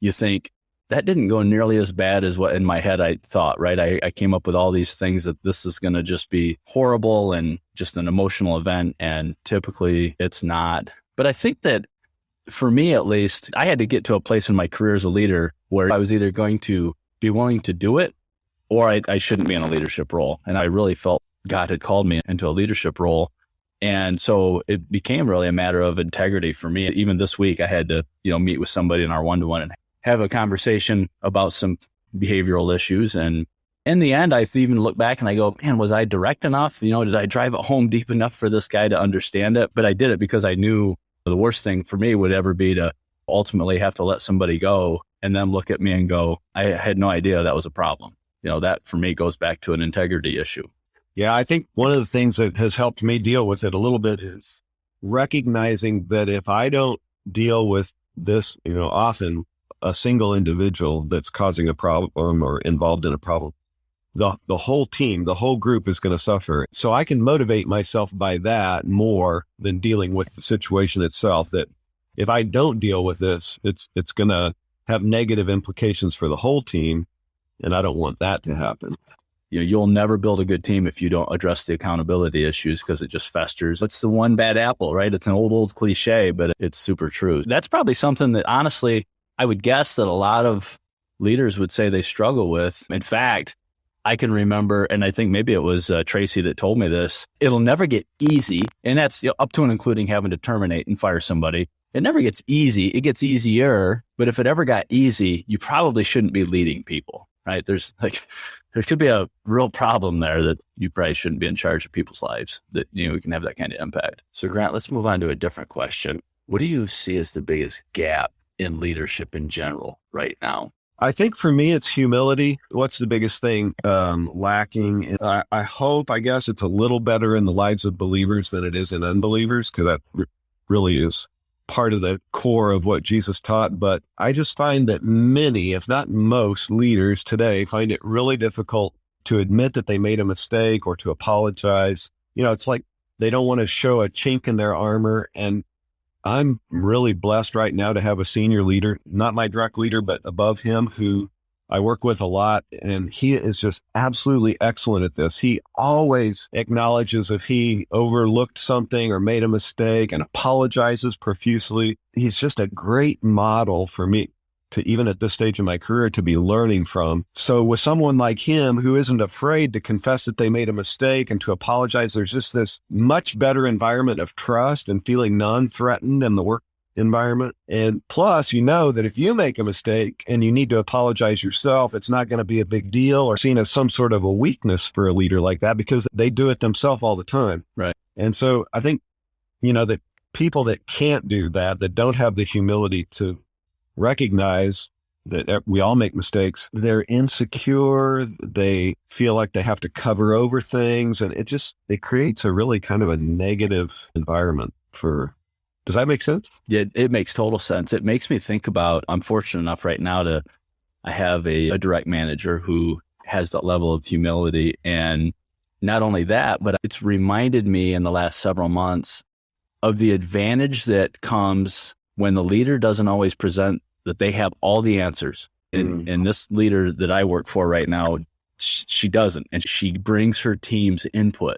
you think, that didn't go nearly as bad as what in my head I thought, right? I came up with all these things that this is going to just be horrible and just an emotional event. And typically it's not. But I think that for me, at least, I had to get to a place in my career as a leader where I was either going to be willing to do it or I shouldn't be in a leadership role. And I really felt God had called me into a leadership role. And so it became really a matter of integrity for me. Even this week, I had to, you know, meet with somebody in our one-to-one and have a conversation about some behavioral issues. And in the end, I even look back and I go, man, was I direct enough? You know, did I drive it home deep enough for this guy to understand it? But I did it because I knew the worst thing for me would ever be to ultimately have to let somebody go and then look at me and go, I had no idea that was a problem. You know, that for me goes back to an integrity issue. Yeah, I think one of the things that has helped me deal with it a little bit is recognizing that if I don't deal with this, you know, often a single individual that's causing a problem or involved in a problem, the whole team, the whole group is going to suffer. So I can motivate myself by that more than dealing with the situation itself. That if I don't deal with this, it's going to have negative implications for the whole team. And I don't want that to happen. You know, you'll never build a good team if you don't address the accountability issues, because it just festers. It's the one bad apple, right? It's an old cliche, but it's super true. That's probably something that honestly, I would guess that a lot of leaders would say they struggle with. In fact, I can remember, and I think maybe it was Tracy that told me this, it'll never get easy. And that's up to and including having to terminate and fire somebody. It never gets easy. It gets easier. But if it ever got easy, you probably shouldn't be leading people, right? There could be a real problem there that you probably shouldn't be in charge of people's lives, that, we can have that kind of impact. So Grant, let's move on to a different question. What do you see as the biggest gap in leadership in general right now? I think for me, it's humility. What's the biggest thing lacking? I hope, I guess, it's a little better in the lives of believers than it is in unbelievers, because that really is part of the core of what Jesus taught. But I just find that many, if not most leaders today, find it really difficult to admit that they made a mistake or to apologize. It's like they don't want to show a chink in their armor. And I'm really blessed right now to have a senior leader, not my direct leader, but above him, who I work with a lot. And he is just absolutely excellent at this. He always acknowledges if he overlooked something or made a mistake and apologizes profusely. He's just a great model for me to, even at this stage in my career, to be learning from. So with someone like him who isn't afraid to confess that they made a mistake and to apologize, there's just this much better environment of trust and feeling non-threatened in the work environment. And plus, that if you make a mistake and you need to apologize yourself, it's not going to be a big deal or seen as some sort of a weakness for a leader like that, because they do it themselves all the time. Right. And so I think, that people that can't do that don't have the humility to recognize that we all make mistakes, they're insecure, they feel like they have to cover over things, and it creates a really kind of a negative environment does that make sense? Yeah, it makes total sense. It makes me think about, I'm fortunate enough right now I have a direct manager who has that level of humility. And not only that, but it's reminded me in the last several months of the advantage that comes when the leader doesn't always present that they have all the answers. And this leader that I work for right now, she doesn't. And she brings her team's input.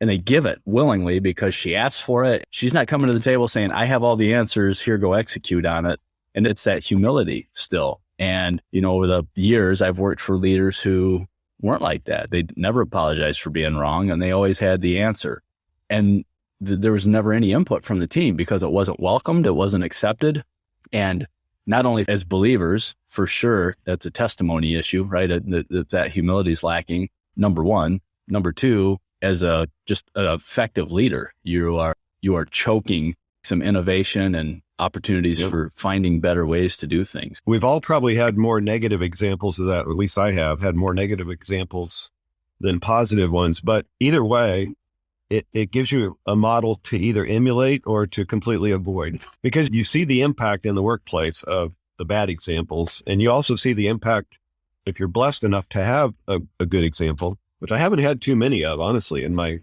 And they give it willingly because she asks for it. She's not coming to the table saying, I have all the answers, here, go execute on it. And it's that humility still. And, over the years, I've worked for leaders who weren't like that. They never apologized for being wrong, and they always had the answer. And there was never any input from the team because it wasn't welcomed, it wasn't accepted. And not only as believers, for sure, that's a testimony issue, right? That humility is lacking, number one. Number two, as just an effective leader, you are choking some innovation and opportunities for finding better ways to do things. We've all probably had more negative examples of that. At least I have had more negative examples than positive ones. But either way, it gives you a model to either emulate or to completely avoid, because you see the impact in the workplace of the bad examples. And you also see the impact if you're blessed enough to have a good example, which I haven't had too many of, honestly, in my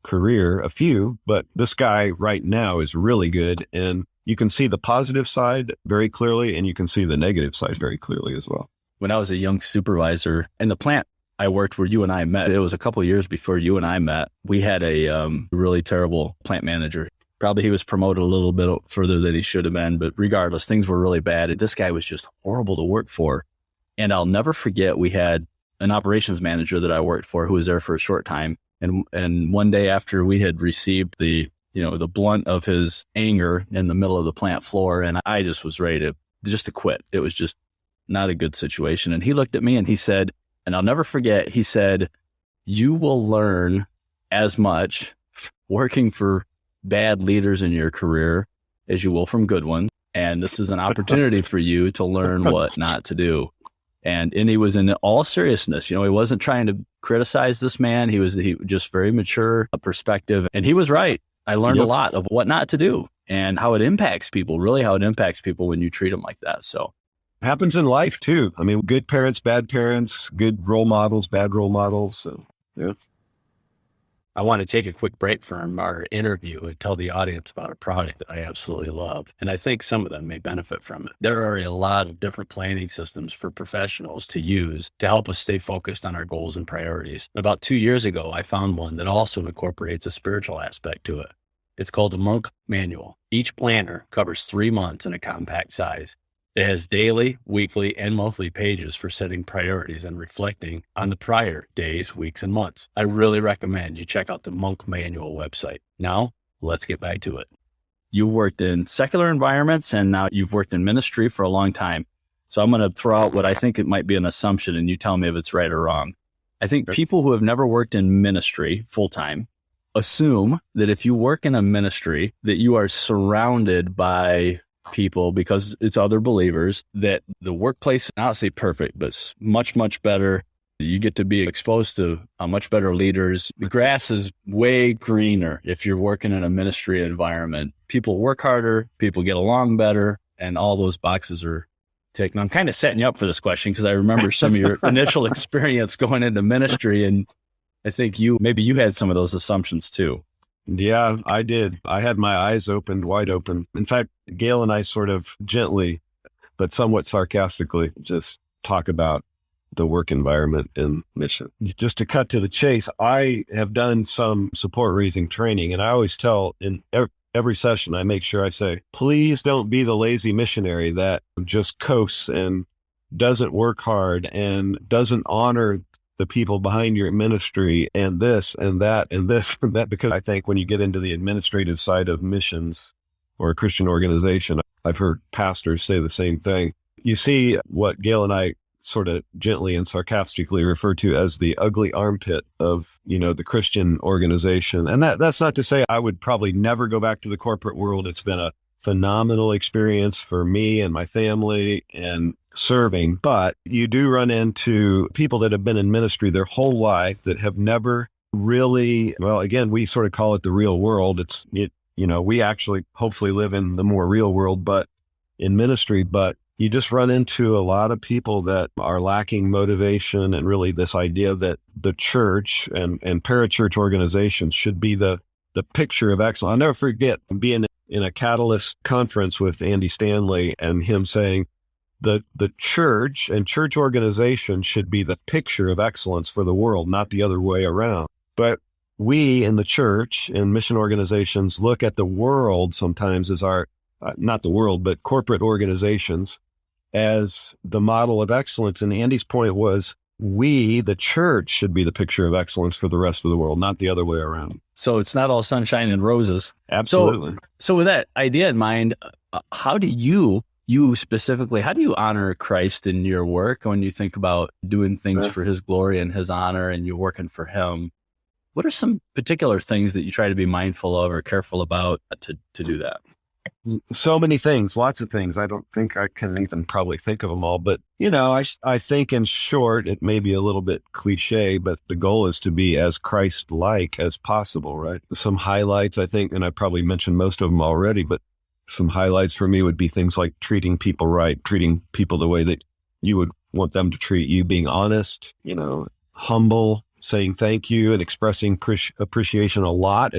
career, a few, but this guy right now is really good. And you can see the positive side very clearly, and you can see the negative side very clearly as well. When I was a young supervisor in the plant I worked where you and I met, it was a couple of years before you and I met, we had a really terrible plant manager. Probably he was promoted a little bit further than he should have been, but regardless, things were really bad. And this guy was just horrible to work for. And I'll never forget, we had an operations manager that I worked for who was there for a short time. And one day after we had received the blunt of his anger in the middle of the plant floor, and I just was ready to quit. It was just not a good situation. And he looked at me and he said, and I'll never forget, he said, you will learn as much working for bad leaders in your career as you will from good ones. And this is an opportunity for you to learn what not to do. And he was in all seriousness, he wasn't trying to criticize this man. He just very mature, a perspective. And he was right. I learned a lot of what not to do and how it impacts people, really how it impacts people when you treat them like that. So it happens in life too. I mean, good parents, bad parents, good role models, bad role models. So, yeah. I want to take a quick break from our interview and tell the audience about a product that I absolutely love. And I think some of them may benefit from it. There are a lot of different planning systems for professionals to use to help us stay focused on our goals and priorities. About 2 years ago, I found one that also incorporates a spiritual aspect to it. It's called the Monk Manual. Each planner covers 3 months in a compact size. It has daily, weekly, and monthly pages for setting priorities and reflecting on the prior days, weeks, and months. I really recommend you check out the Monk Manual website. Now, let's get back to it. You worked in secular environments, and now you've worked in ministry for a long time. So I'm going to throw out what I think it might be an assumption, and you tell me if it's right or wrong. I think people who have never worked in ministry full-time assume that if you work in a ministry, that you are surrounded by people, because it's other believers, that the workplace, I don't say perfect, but much, much better. You get to be exposed to much better leaders. The grass is way greener if you're working in a ministry environment. People work harder, people get along better, and all those boxes are taken. I'm kind of setting you up for this question because I remember some of your initial experience going into ministry, and I think maybe you had some of those assumptions too. Yeah, I did. I had my eyes opened, wide open. In fact, Gail and I sort of gently, but somewhat sarcastically, just talk about the work environment in mission. Just to cut to the chase, I have done some support raising training, and I always tell in every session, I make sure I say, please don't be the lazy missionary that just coasts and doesn't work hard and doesn't honor the people behind your ministry and this and that and this and that. Because I think when you get into the administrative side of missions or a Christian organization, I've heard pastors say the same thing. You see what Gail and I sort of gently and sarcastically refer to as the ugly armpit of, the Christian organization. And that's not to say I would probably never go back to the corporate world. It's been a phenomenal experience for me and my family and serving, but you do run into people that have been in ministry their whole life that have never really, well, again, we sort of call it the real world. We actually hopefully live in the more real world, but in ministry, but you just run into a lot of people that are lacking motivation and really this idea that the church and parachurch organizations should be the picture of excellence. I'll never forget being in a Catalyst conference with Andy Stanley and him saying the church and church organization should be the picture of excellence for the world, not the other way around. But we in the church and mission organizations look at the world sometimes as our, not the world, but corporate organizations as the model of excellence. And Andy's point was, we, the church, should be the picture of excellence for the rest of the world, not the other way around. So it's not all sunshine and roses. Absolutely. So with that idea in mind, how do you specifically, how do you honor Christ in your work when you think about doing things for his glory and his honor and you're working for him? What are some particular things that you try to be mindful of or careful about to do that? So many things, lots of things. I don't think I can even probably think of them all, but I think in short, it may be a little bit cliche, but the goal is to be as Christ-like as possible, right? Some highlights, I think, and I probably mentioned most of them already, but some highlights for me would be things like treating people right, treating people the way that you would want them to treat you, being honest, humble, saying thank you and expressing appreciation a lot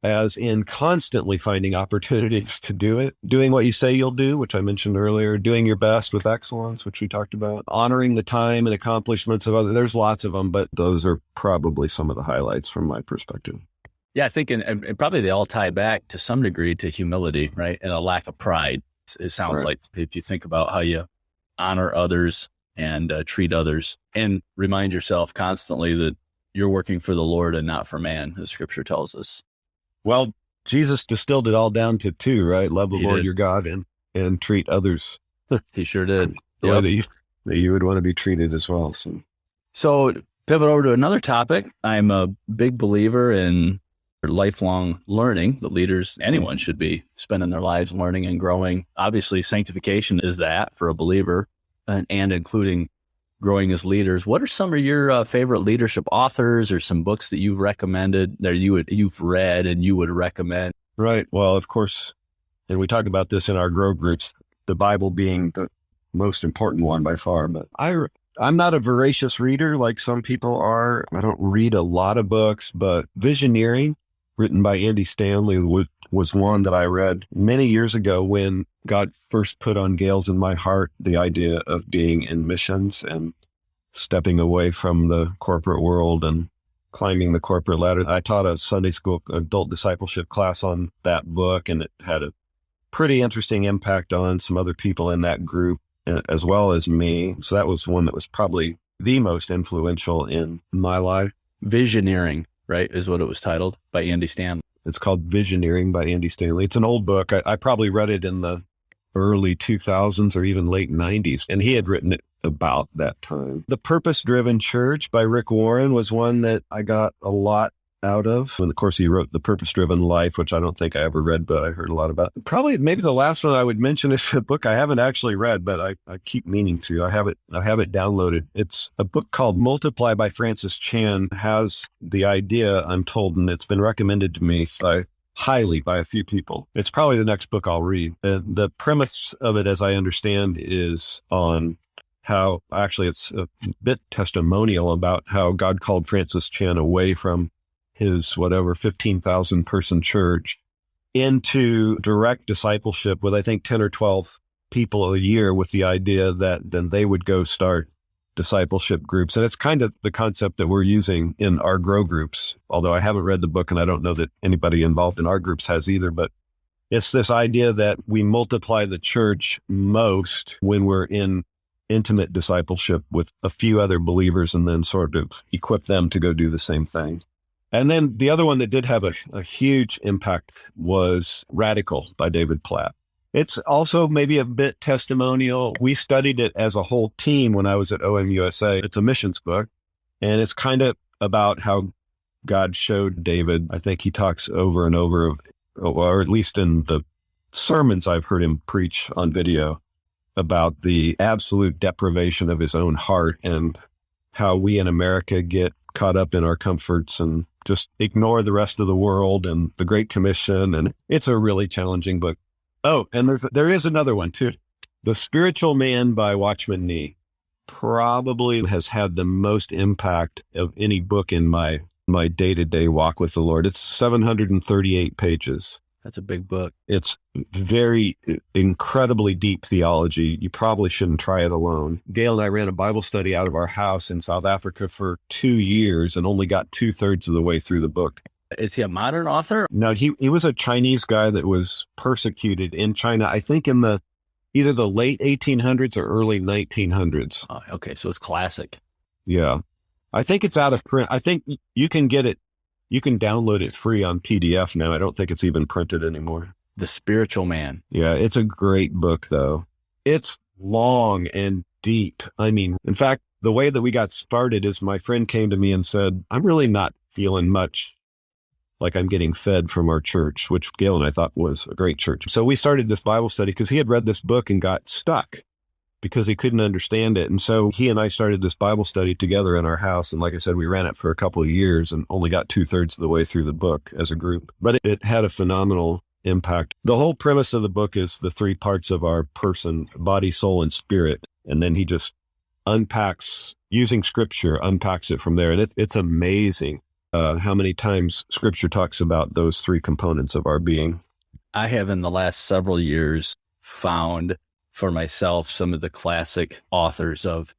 as in constantly finding opportunities to do it, doing what you say you'll do, which I mentioned earlier, doing your best with excellence, which we talked about, honoring the time and accomplishments of others. There's lots of them, but those are probably some of the highlights from my perspective. Yeah, I think, and probably they all tie back to some degree to humility, right? And a lack of pride. It sounds like if you think about how you honor others and treat others and remind yourself constantly that you're working for the Lord and not for man, as scripture tells us. Well, Jesus distilled it all down to two, right? Love the Lord your God and treat others. He sure did. The way that you would want to be treated as well. So pivot over to another topic. I'm a big believer in lifelong learning. The leaders, anyone should be spending their lives learning and growing. Obviously, sanctification is that for a believer and including growing as leaders. What are some of your favorite leadership authors or some books that you've recommended that you've read and you would recommend? Right. Well, of course, and we talk about this in our grow groups, the Bible being the most important one by far, but I'm not a voracious reader like some people are. I don't read a lot of books, but Visioneering, written by Andy Stanley, was one that I read many years ago when God first put on Gail's in my heart the idea of being in missions and stepping away from the corporate world and climbing the corporate ladder. I taught a Sunday school adult discipleship class on that book, and it had a pretty interesting impact on some other people in that group as well as me. So that was one that was probably the most influential in my life. Visioneering, right, is what it was titled, by Andy Stanley. It's called Visioneering by Andy Stanley. It's an old book. I probably read it in the early 2000s or even late 90s, and he had written it about that time. The Purpose-Driven Church by Rick Warren was one that I got a lot out of. And of course, he wrote The Purpose-Driven Life, which I don't think I ever read, but I heard a lot about. Probably maybe the last one I would mention is a book I haven't actually read, but I keep meaning to. I have it downloaded. It's a book called Multiply by Francis Chan. Has the idea, I'm told, and it's been recommended to me highly by a few people. It's probably the next book I'll read. The premise of it, as I understand, is on how, actually it's a bit testimonial about how God called Francis Chan away from his 15,000 person church into direct discipleship with, I think, 10 or 12 people a year, with the idea that then they would go start discipleship groups. And it's kind of the concept that we're using in our grow groups, although I haven't read the book and I don't know that anybody involved in our groups has either. But it's this idea that we multiply the church most when we're in intimate discipleship with a few other believers and then sort of equip them to go do the same thing. And then the other one that did have a huge impact was Radical by David Platt. It's also maybe a bit testimonial. We studied it as a whole team when I was at OMUSA. It's a missions book, and it's kind of about how God showed David. I think he talks over and over, or at least in the sermons I've heard him preach on video, about the absolute deprivation of his own heart and how we in America get caught up in our comforts and just ignore the rest of the world and the Great Commission. And it's a really challenging book. Oh, and there is another one too. The Spiritual Man by Watchman Nee probably has had the most impact of any book in my day-to-day walk with the Lord. It's 738 pages. That's a big book. It's very incredibly deep theology. You probably shouldn't try it alone. Gail and I ran a Bible study out of our house in South Africa for 2 years and only got 2/3 of the way through the book. Is he a modern author? No, he was a Chinese guy that was persecuted in China, I think in either the late 1800s or early 1900s. Oh, okay, so it's classic. Yeah. I think it's out of print. I think you can get it. You can download it free on PDF now. I don't think it's even printed anymore. The Spiritual Man. Yeah, it's a great book, though. It's long and deep. I mean, in fact, the way that we got started is my friend came to me and said, I'm really not feeling much like I'm getting fed from our church, which Gail and I thought was a great church. So we started this Bible study because he had read this book and got stuck because he couldn't understand it. And so he and I started this Bible study together in our house. And like I said, we ran it for a couple of years and only got 2/3 of the way through the book as a group. But it had a phenomenal impact. The whole premise of the book is the three parts of our person: body, soul, and spirit. And then he just unpacks, using scripture, unpacks it from there. And it's amazing how many times scripture talks about those three components of our being. I have in the last several years found for myself some of the classic authors of,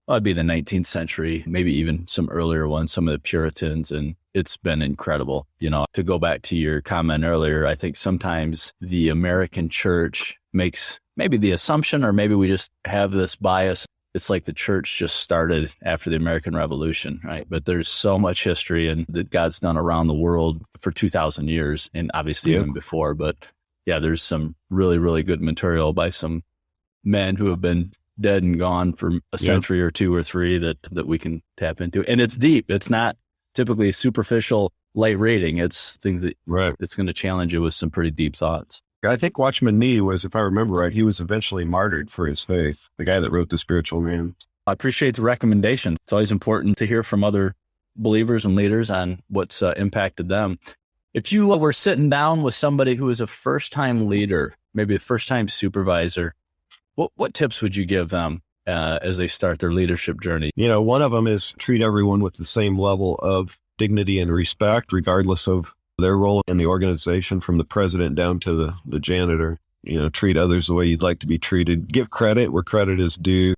it'd be the 19th century, maybe even some earlier ones, some of the Puritans, and it's been incredible. You know, to go back to your comment earlier, I think sometimes the American church makes maybe the assumption, or maybe we just have this bias. It's like the church just started after the American Revolution, right? But there's so much history and that God's done around the world for 2,000 years, and obviously even before. But yeah, there's some really, really good material by some men who have been dead and gone for a century or two or three that we can tap into. And it's deep. It's not typically superficial, light reading. It's things that it's going to challenge you with some pretty deep thoughts. I think Watchman Nee was, if I remember right, he was eventually martyred for his faith, the guy that wrote The Spiritual Man. I appreciate the recommendation. It's always important to hear from other believers and leaders on what's impacted them. If you were sitting down with somebody who is a first-time leader, maybe a first-time supervisor, what tips would you give them as they start their leadership journey? You know, one of them is treat everyone with the same level of dignity and respect, regardless of their role in the organization, from the president down to the janitor. You know, treat others the way you'd like to be treated. Give credit where credit is due.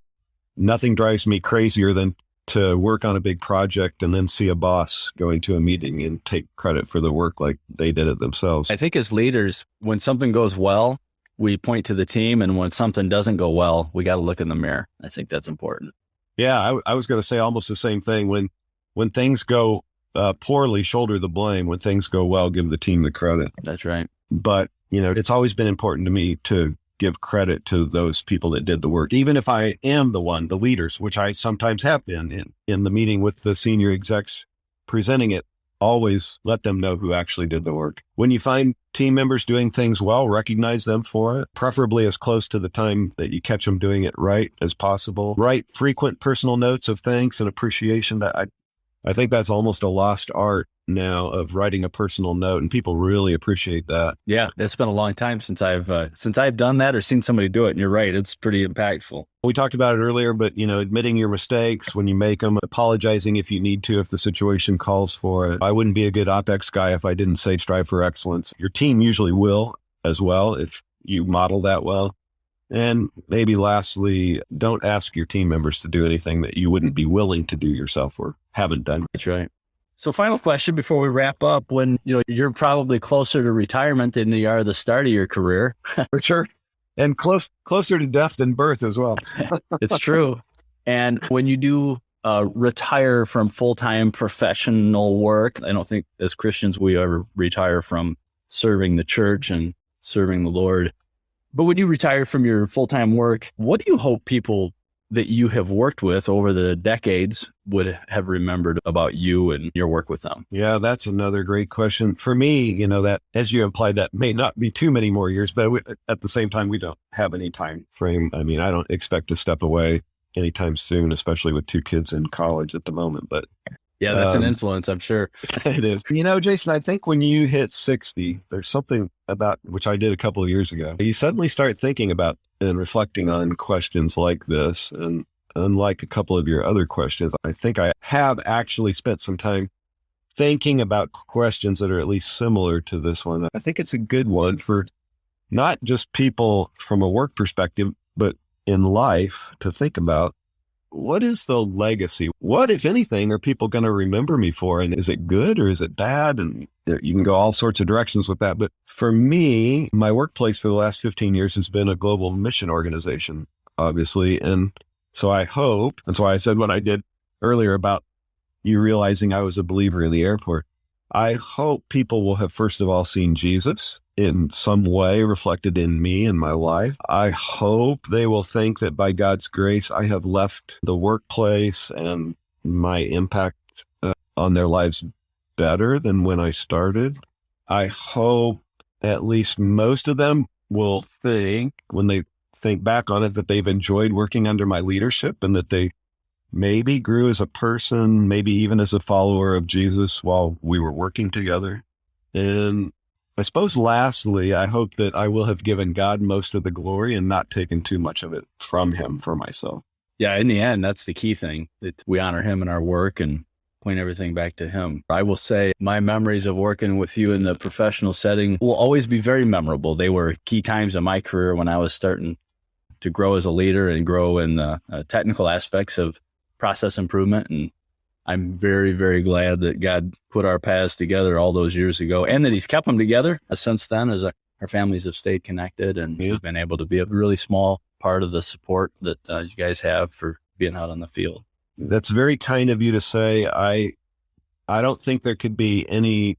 Nothing drives me crazier than to work on a big project and then see a boss going to a meeting and take credit for the work like they did it themselves. I think as leaders, when something goes well, we point to the team, and when something doesn't go well, we got to look in the mirror. I think that's important. Yeah, I was going to say almost the same thing. When things go poorly, shoulder the blame. When things go well, give the team the credit. That's right. But, it's always been important to me to give credit to those people that did the work. Even if I am the leaders, which I sometimes have been in the meeting with the senior execs presenting it, always let them know who actually did the work. When you find team members doing things well, recognize them for it, preferably as close to the time that you catch them doing it right as possible. Write frequent personal notes of thanks and appreciation. That I think that's almost a lost art now, of writing a personal note, and people really appreciate that. Yeah, it's been a long time since I've done that or seen somebody do it. And you're right, it's pretty impactful. We talked about it earlier, but admitting your mistakes when you make them, apologizing if you need to, if the situation calls for it. I wouldn't be a good OpEx guy if I didn't say strive for excellence. Your team usually will as well if you model that well. And maybe lastly, don't ask your team members to do anything that you wouldn't be willing to do yourself or haven't done. That's right. So final question before we wrap up, when you're probably closer to retirement than you are the start of your career. For sure. And closer to death than birth as well. It's true. And when you do retire from full-time professional work, I don't think as Christians we ever retire from serving the church and serving the Lord. But when you retire from your full-time work, what do you hope people that you have worked with over the decades would have remembered about you and your work with them? Yeah, that's another great question. For me, that, as you implied, that may not be too many more years, but at the same time, we don't have any time frame. I mean, I don't expect to step away anytime soon, especially with 2 kids in college at the moment. But yeah, that's an influence, I'm sure. It is. Jason, I think when you hit 60, there's something about, which I did a couple of years ago, you suddenly start thinking about and reflecting on questions like this. And unlike a couple of your other questions, I think I have actually spent some time thinking about questions that are at least similar to this one. I think it's a good one for not just people from a work perspective, but in life to think about. What is the legacy? What, if anything, are people going to remember me for? And is it good or is it bad? And you can go all sorts of directions with that. But for me, my workplace for the last 15 years has been a global mission organization, obviously. And so I hope, that's why I said what I did earlier about you realizing I was a believer in the airport. I hope people will have, first of all, seen Jesus in some way reflected in me and my life. I hope they will think that by God's grace, I have left the workplace and my impact on their lives better than when I started. I hope at least most of them will think, when they think back on it, that they've enjoyed working under my leadership and that they maybe grew as a person, maybe even as a follower of Jesus while we were working together. And I suppose lastly, I hope that I will have given God most of the glory and not taken too much of it from him for myself. Yeah, in the end, that's the key thing, that we honor him in our work and point everything back to him. I will say my memories of working with you in the professional setting will always be very memorable. They were key times in my career when I was starting to grow as a leader and grow in the technical aspects of process improvement. And I'm very, very glad that God put our paths together all those years ago, and that he's kept them together since then, as our families have stayed connected, and we've been able to be a really small part of the support that you guys have for being out on the field. That's very kind of you to say. I don't think there could be any,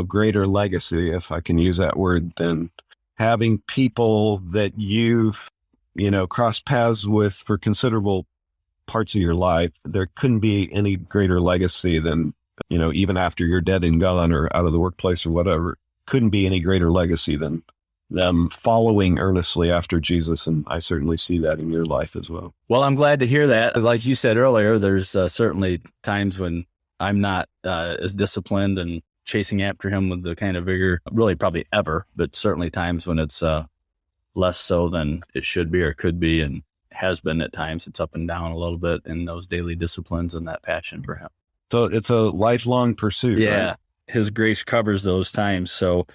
greater legacy, if I can use that word, than having people that you've, crossed paths with for considerable parts of your life. There couldn't be any greater legacy than, even after you're dead and gone or out of the workplace or whatever, couldn't be any greater legacy than them following earnestly after Jesus. And I certainly see that in your life as well. Well, I'm glad to hear that. Like you said earlier, there's certainly times when I'm not as disciplined and chasing after him with the kind of vigor, really probably ever, but certainly times when it's less so than it should be or could be, and has been at times. It's up and down a little bit in those daily disciplines and that passion for him. So it's a lifelong pursuit. Yeah. Right? His grace covers those times. So,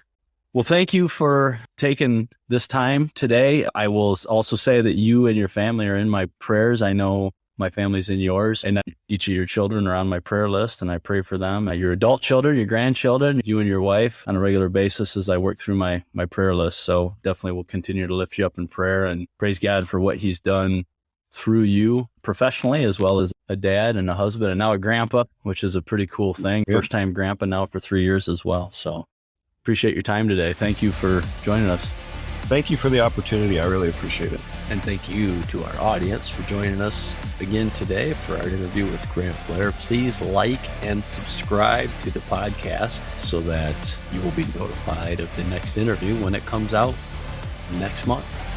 well, thank you for taking this time today. I will also say that you and your family are in my prayers. I know My family's in yours, and each of your children are on my prayer list, and I pray for them. Your adult children, your grandchildren, you and your wife on a regular basis as I work through my prayer list. So definitely will continue to lift you up in prayer and praise God for what he's done through you professionally, as well as a dad and a husband and now a grandpa, which is a pretty cool thing. Yep. First time grandpa now for 3 years as well. So appreciate your time today. Thank you for joining us. Thank you for the opportunity. I really appreciate it. And thank you to our audience for joining us again today for our interview with Grant Blair. Please like and subscribe to the podcast so that you will be notified of the next interview when it comes out next month.